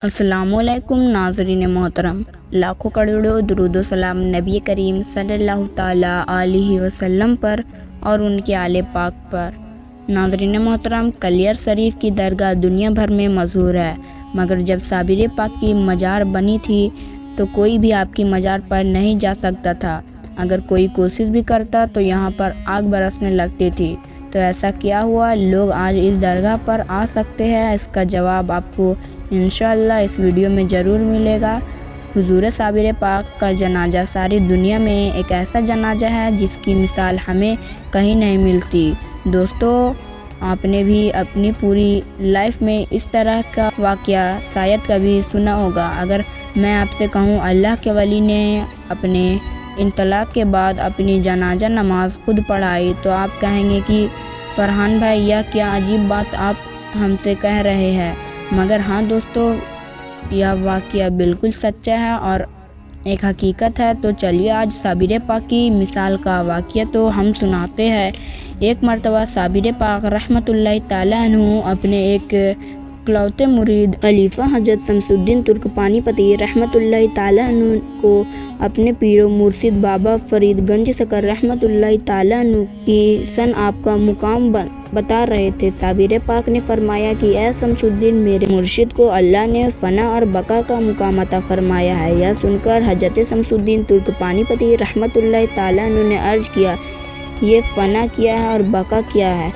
अस्सलामु अलैकुम नाज़रीन मोहतरम, लाखों करोड़ों दुरूद व सलाम नबी करीम सल्लल्लाहु ताला अलैहि वसल्लम पर और उनके आले पाक पर। नाज़रीन मोहतरम, कलियर शरीफ की दरगाह दुनिया भर में मशहूर है, मगर जब साबिर पाक की मज़ार बनी थी तो कोई भी आपकी मज़ार पर नहीं जा सकता था। अगर कोई कोशिश भी करता तो यहाँ पर आग बरसने लगती थी। तो ऐसा क्या हुआ, लोग आज इस दरगाह पर आ सकते हैं? इसका जवाब आपको इंशाअल्लाह इस वीडियो में ज़रूर मिलेगा। हुजूर साबिर पाक का जनाजा सारी दुनिया में एक ऐसा जनाजा है जिसकी मिसाल हमें कहीं नहीं मिलती। दोस्तों, आपने भी अपनी पूरी लाइफ में इस तरह का वाक़या शायद कभी सुना होगा। अगर मैं आपसे कहूँ अल्लाह के वली ने अपने इंतकाल के बाद अपनी जनाजा नमाज खुद पढ़ाई तो आप कहेंगे कि फरहान भाई, यह क्या अजीब बात आप हमसे कह रहे हैं। मगर हाँ दोस्तों, यह वाक़या बिल्कुल सच्चा है और एक हकीकत है। तो चलिए आज साबिर पाक की मिसाल का वाक़या तो हम सुनाते हैं। एक मरतबा साबिर पाक रहमतुल्लाहि ताला अन्हु अपने एक इकलौते मुरीद खलीफा हज़रत शमसुद्दीन तुर्क पानीपती रहमतुल्लाहि ताला अन्हु को अपने पीरो मुर्शिद बाबा फरीदगंज सकर रहमतुल्लाहि ताला अन्हु की सन आपका मुकाम बता रहे थे। साबिर पाक ने फरमाया कि ए शमसुद्दीन, मेरे मुर्शिद को अल्लाह ने फना और बका का मुकाम अता फरमाया है। यह सुनकर हज़रत शमसुद्दीन तुर्क पानीपती रहमतुल्लाहि ताला अन्हु ने अर्ज किया, ये फना क्या है और बका क्या है?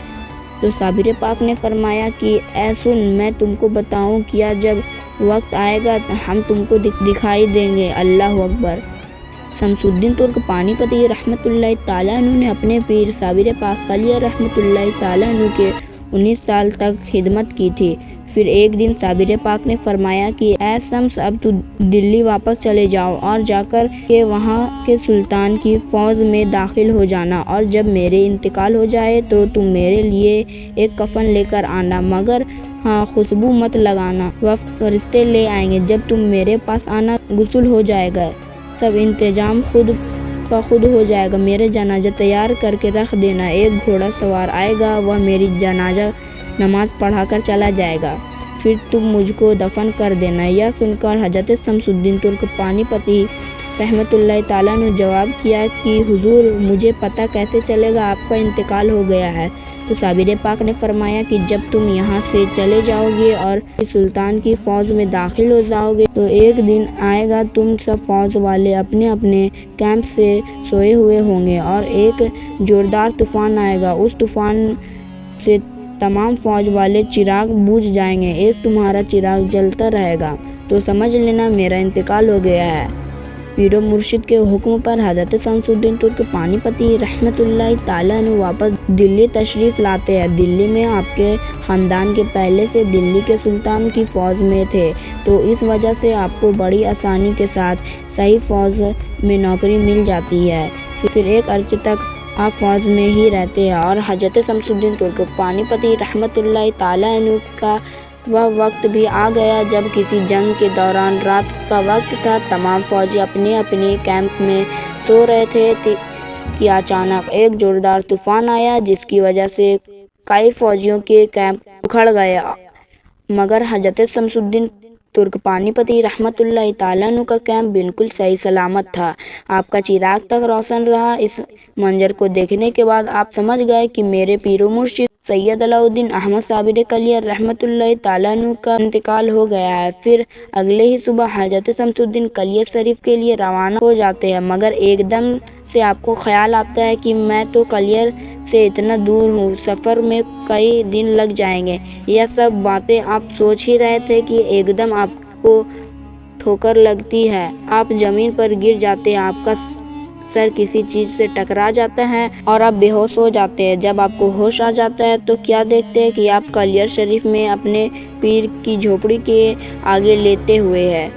तो साबिर पाक ने फरमाया कि ऐ सुन, मैं तुमको बताऊं क्या, जब वक्त आएगा हम तुमको दिखाई देंगे। अल्लाह अकबर। शमसुद्दीन तुर्क पानीपती रहमतुल्लाहि ताला अन्हु ने अपने पीर साबिर पाक कलियर रहमतुल्लाहि ताला अन्हु के 19 साल तक खिदमत की थी। फिर एक दिन साबिर पाक ने फरमाया कि ऐ शम्स, अब तू दिल्ली वापस चले जाओ और जाकर के वहाँ के सुल्तान की फौज में दाखिल हो जाना, और जब मेरे इंतकाल हो जाए तो तुम मेरे लिए एक कफन लेकर आना, मगर हाँ, खुशबू मत लगाना, वह फरिश्ते ले आएंगे। जब तुम मेरे पास आना, गुस्ल हो जाएगा, सब इंतजाम खुद ब खुद हो जाएगा। मेरे जनाजा तैयार करके रख देना। एक घोड़ा सवार आएगा, वह मेरी जनाजा नमाज पढ़ाकर चला जाएगा, फिर तुम मुझको दफन कर देना। यह सुनकर हज़रत शमसुद्दीन तुर्क पानीपती रहमतुल्लाहि ताला ने जवाब किया कि हुजूर, मुझे पता कैसे चलेगा आपका इंतकाल हो गया है? तो साबिर पाक ने फरमाया कि जब तुम यहाँ से चले जाओगे और सुल्तान की फौज में दाखिल हो जाओगे तो एक दिन आएगा, तुम सब फौज वाले अपने अपने कैंप से सोए हुए होंगे और एक जोरदार तूफान आएगा। उस तूफान से तमाम फौज वाले चिराग बुझ जाएंगे, एक तुम्हारा चिराग जलता रहेगा, तो समझ लेना मेरा इंतकाल हो गया है। पीरो मुर्शिद के हुक्म पर हज़रत शमसुद्दीन तुर्क पानीपती रहमतुल्लाहि ताला अन्हु वापस दिल्ली तशरीफ़ लाते हैं। दिल्ली में आपके ख़ानदान के पहले से दिल्ली के सुल्तान की फ़ौज में थे, तो इस वजह से आपको बड़ी आसानी के साथ सही फ़ौज में नौकरी मिल जाती है। फिर एक अर्से तक आप फौज में ही रहते हैं और हज़रत शमसुद्दीन तुर्क पानीपती रहमतुल्लाहि ताला अन्हु का वह वक्त भी आ गया जब किसी जंग के दौरान रात का वक्त था, तमाम फौजी अपने अपने कैंप में सो रहे थे कि अचानक एक जोरदार तूफान आया, जिसकी वजह से कई फौजियों के कैंप उखड़ गया, मगर हज़रत शमसुद्दीन तुर्क पानीपती रहमतुल्लाहि ताला अन्हु का कैंप बिल्कुल सही सलामत था। आपका चिराग तक रोशन रहा। इस मंजर को देखने के बाद आप समझ गए कि मेरे पीरो मुर्शिद सैयद अलाउद्दीन अहमद साबिर कलियर रहमतुल्लाहि ताला अन्हु का इंतकाल हो गया है। फिर अगले ही सुबह हज़रत शमसुद्दीन कलियर शरीफ के लिए रवाना हो जाते हैं, मगर एकदम से आपको ख्याल आता है कि मैं तो कलियर से इतना दूर हूँ, सफ़र में कई दिन लग जाएंगे। यह सब बातें आप सोच ही रहे थे कि एकदम आपको ठोकर लगती है, आप ज़मीन पर गिर जाते हैं, आपका सर किसी चीज़ से टकरा जाता है और आप बेहोश हो जाते हैं। जब आपको होश आ जाता है तो क्या देखते हैं कि आप कलियर शरीफ में अपने पीर की झोपड़ी के आगे लेटे हुए हैं।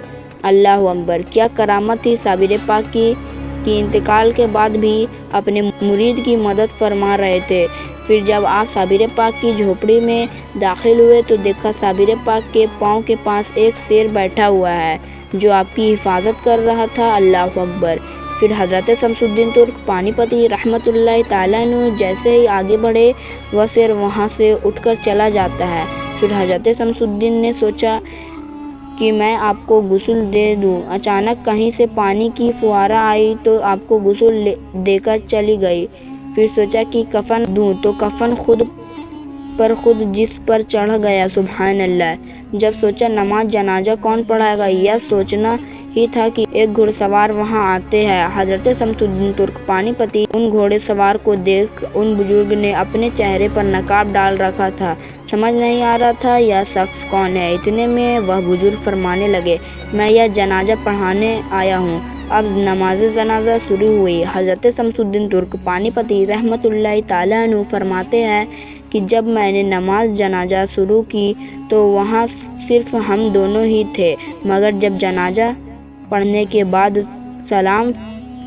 अल्लाह अकबर। क्या करामत थी साबिर पाक की कि इंतकाल के बाद भी अपने मुरीद की मदद फरमा रहे थे। फिर जब आप साबिर पाक की झोपड़ी में दाखिल हुए तो देखा साबिर पाक के पाँव के पास एक शेर बैठा हुआ है जो आपकी हिफाजत कर रहा था। अल्लाह अकबर। फिर हज़रत शमसुद्दीन तुर्क पानीपती रहमतुल्लाहि ताला अन्हु जैसे ही आगे बढ़े, वह शेर वहाँ से उठकर चला जाता है। फिर हज़रत शमसुद्दीन ने सोचा کہ میں آپ کو غسل دے دوں۔ اچانک کہیں سے پانی کی فوارہ آئی تو آپ کو غسل دے کر چلی گئی۔ پھر سوچا کہ کفن دوں تو کفن خود پر خود جسم پر چڑھ گیا۔ سبحان اللہ! جب سوچا نماز جنازہ کون پڑھائے گا، یہ سوچنا ہی تھا کہ ایک گھڑ سوار وہاں آتے ہیں۔ حضرت شمس الدین ترک پانی پتی۔ ان گھوڑے سوار کو دیکھ ان بزرگ نے اپنے چہرے پر نقاب ڈال رکھا تھا۔ سمجھ نہیں آ رہا تھا یہ شخص کون ہے۔ اتنے میں وہ بزرگ فرمانے لگے، میں یہ جنازہ پڑھانے آیا ہوں۔ اب نماز جنازہ شروع ہوئی۔ حضرت شمس الدین ترک پانی پتی رحمۃ اللہ تعالیٰ عنہ فرماتے ہیں کہ جب میں نے نماز جنازہ شروع کی تو وہاں صرف ہم دونوں ہی تھے، مگر جب جنازہ پڑھنے کے بعد سلام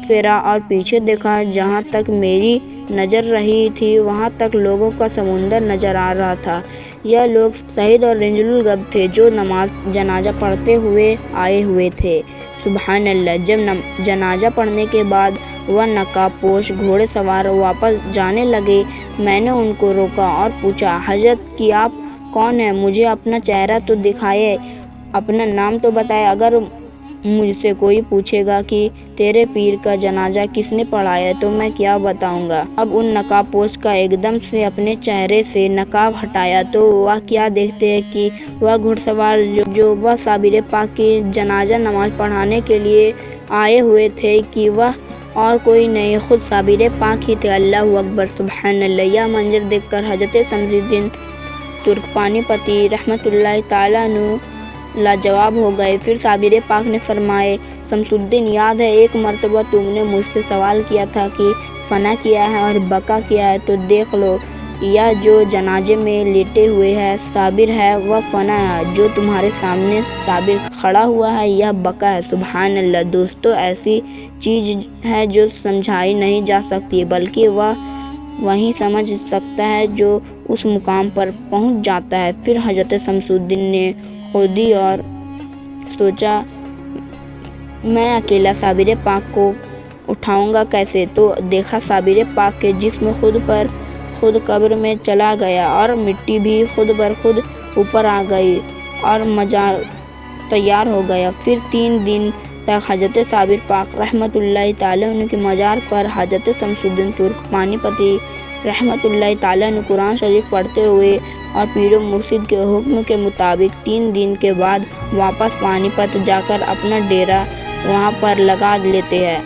پھیرا اور پیچھے دیکھا، جہاں تک میری نظر رہی تھی وہاں تک لوگوں کا سمندر نظر آ رہا تھا۔ یہ لوگ شہید اور رنج الغب تھے جو نماز جنازہ پڑھتے ہوئے آئے ہوئے تھے۔ سبحان اللہ! جب جنازہ پڑھنے کے بعد وہ نقاب پوش گھوڑے سوار واپس جانے لگے، میں نے ان کو روکا اور پوچھا، حضرت کہ آپ کون ہیں؟ مجھے اپنا چہرہ تو دکھائیں، اپنا نام تو بتائیں۔ اگر مجھ سے کوئی پوچھے گا کہ تیرے پیر کا جنازہ کس نے پڑھایا تو میں کیا بتاؤں گا؟ اب ان نقاب پوش کا ایک دم سے اپنے چہرے سے نقاب ہٹایا تو وہ کیا دیکھتے ہیں کہ وہ گھڑ سوار جو وہ صابر پاک کی جنازہ نماز پڑھانے کے لیے آئے ہوئے تھے کہ وہ اور کوئی نہیں، خود صابر پاک ہی تھے۔ اللہ اکبر! سبحان اللہ! یہ منظر دیکھ کر حضرت شمس الدین ترک پانی پتی رحمۃ اللہ تعالیٰ عنہ لاجواب ہو گئے۔ پھر صابر پاک نے فرمایا، شمس الدین، یاد ہے ایک مرتبہ تم نے مجھ سے سوال کیا تھا کہ فنا کیا ہے اور بقا کیا ہے؟ تو دیکھ لو، یہ جو جنازے میں لیٹے ہوئے ہے صابر ہے وہ فنا ہے، جو تمہارے سامنے صابر کھڑا ہوا ہے یہ بقا ہے۔ سبحان اللہ! دوستو، ایسی چیز ہے جو سمجھائی نہیں جا سکتی، بلکہ وہ وہی سمجھ سکتا ہے جو اس مقام پر پہنچ جاتا ہے۔ پھر حضرت شمس الدین نے کھودی اور سوچا میں اکیلا صابر پاک کو اٹھاؤں گا کیسے؟ تو دیکھا صابر پاک کے جسم خود پر خود قبر میں چلا گیا اور مٹی بھی خود بر خود اوپر آ گئی اور مزار تیار ہو گیا۔ پھر 3 دن تک حضرت صابر پاک رحمۃ اللہ تعالیٰ عنہ کے مزار پر حضرت شمس الدین ترک پانی پتی رحمۃ اللہ تعالیٰ عنہ قرآن شریف پڑھتے ہوئے اور پیر و مرشد کے حکم کے مطابق 3 دن کے بعد واپس پانی پت جا کر اپنا ڈیرا وہاں پر لگا لیتے ہیں۔